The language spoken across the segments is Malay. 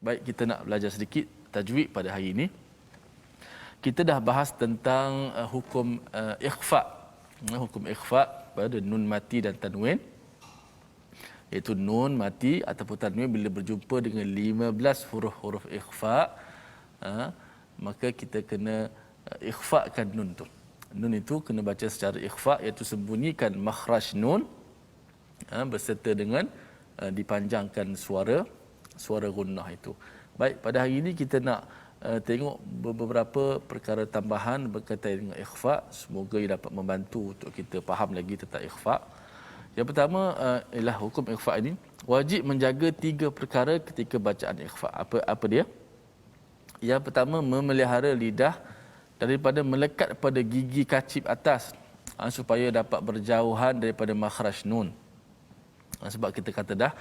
Baik, kita nak belajar sedikit tajwid pada hari ini. Kita dah bahas tentang hukum ikhfa. Hukum ikhfa pada nun mati dan tanwin. Iaitu nun mati ataupun tanwin bila berjumpa dengan 15 huruf-huruf ikhfa, maka kita kena ikhfakan nun tu. Nun itu kena baca secara ikhfa, iaitu sembunyikan makhraj nun berserta dengan dipanjangkan suara gunnah itu. Baik, pada hari ini kita nak tengok beberapa perkara tambahan berkaitan dengan ikhfa. Semoga ia dapat membantu untuk kita faham lagi tentang ikhfa. Yang pertama ialah hukum ikhfa ini wajib menjaga 3 perkara ketika bacaan ikhfa. Apa dia? Yang pertama, memelihara lidah daripada melekat pada gigi kacip atas supaya dapat berjauhan daripada makhraj nun. Sebab kita kata dah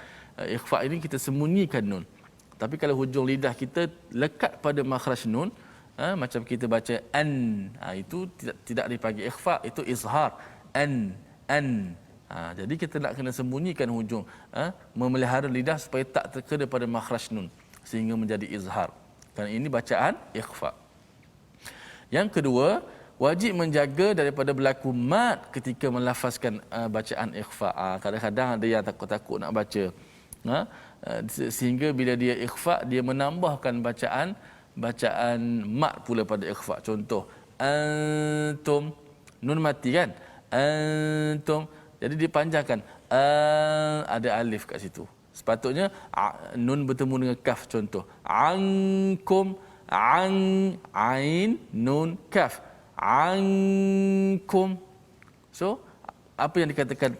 ikhfa ini kita sembunyikan nun. Tapi kalau hujung lidah kita lekat pada makhraj nun, macam kita baca an, itu tidak dipanggil ikhfa, itu izhar. An. Jadi kita nak kena sembunyikan hujung, memelihara lidah supaya tak terkena pada makhraj nun sehingga menjadi izhar. Kerana ini bacaan ikhfa. Yang kedua, wajib menjaga daripada berlaku mat ketika melafazkan bacaan ikhfa. Kadang-kadang ada yang takut-takut nak baca, sehingga bila dia ikhfa, dia menambahkan bacaan mat pula pada ikhfa. Contoh, antum, nun mati kan, antum, jadi dipanjangkan, ada alif kat situ. Sepatutnya nun bertemu dengan kaf. Contoh, ankum, ain, nun, kaf, ankum. So apa yang dikatakan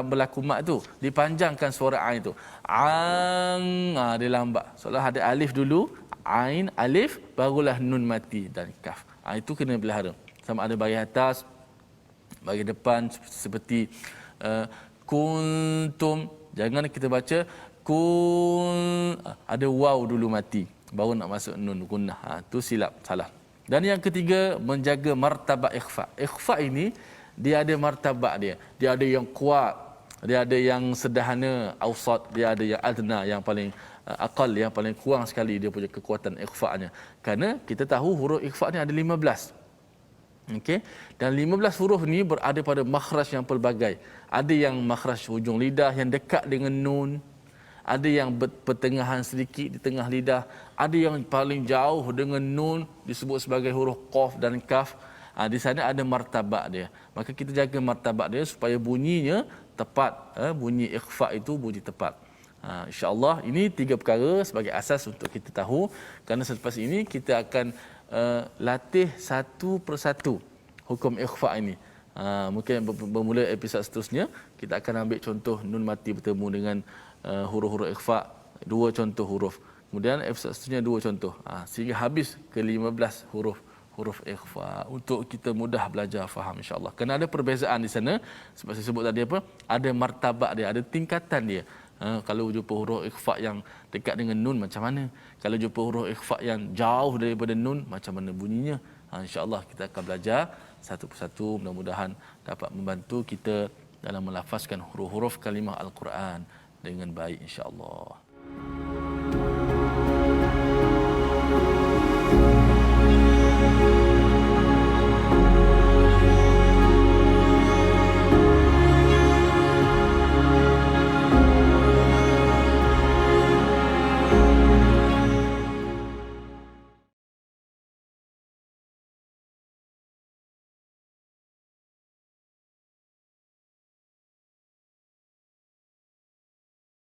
berlaku mat tu, dipanjangkan suara ain tu, dia lambat. Seolah ada alif dulu, ain, alif, barulah nun mati dan kaf. Itu kena pelihara. Sama ada bahagian atas, bahagian depan, seperti kuntum. Jangan kita baca ada waw dulu mati baru nak masuk nun gunnah. Tu silap, salah. Dan yang ketiga, menjaga martabat ikhfa. Ikhfa ini dia ada martabat dia. Dia ada yang kuat, dia ada yang sederhana, awsat, dia ada yang adna, yang paling aqal, yang paling kurang sekali dia punya kekuatan ikhfa-nya. Kerana kita tahu huruf ikhfa ni ada 15. Okey, dan 15 huruf ni berada pada makhraj yang pelbagai. Ada yang makhraj hujung lidah yang dekat dengan nun, ada yang pertengahan sedikit di tengah lidah, ada yang paling jauh dengan nun disebut sebagai huruf qaf dan kaf. Di sana ada martabat dia. Maka kita jaga martabat dia supaya bunyinya tepat, bunyi ikhfa itu bunyi tepat. InsyaAllah ini 3 perkara sebagai asas untuk kita tahu. Kerana selepas ini kita akan latih satu persatu hukum ikhfa ini. Mungkin bermula episod seterusnya kita akan ambil contoh nun mati bertemu dengan huruf-huruf ikhfa, 2 contoh huruf. Kemudian episod seterusnya 2 contoh. Sehingga habis ke 15 huruf ikhfa untuk kita mudah belajar faham insya-Allah. Kerana ada perbezaan di sana sebab saya sebut tadi apa? Ada martabat dia, ada tingkatan dia. Kalau jumpa huruf ikhfa yang dekat dengan nun macam mana? Kalau jumpa huruf ikhfa yang jauh daripada nun macam mana bunyinya? Insya-Allah kita akan belajar satu persatu, mudah-mudahan dapat membantu kita dalam melafazkan huruf-huruf kalimah Al-Quran dengan baik insya-Allah.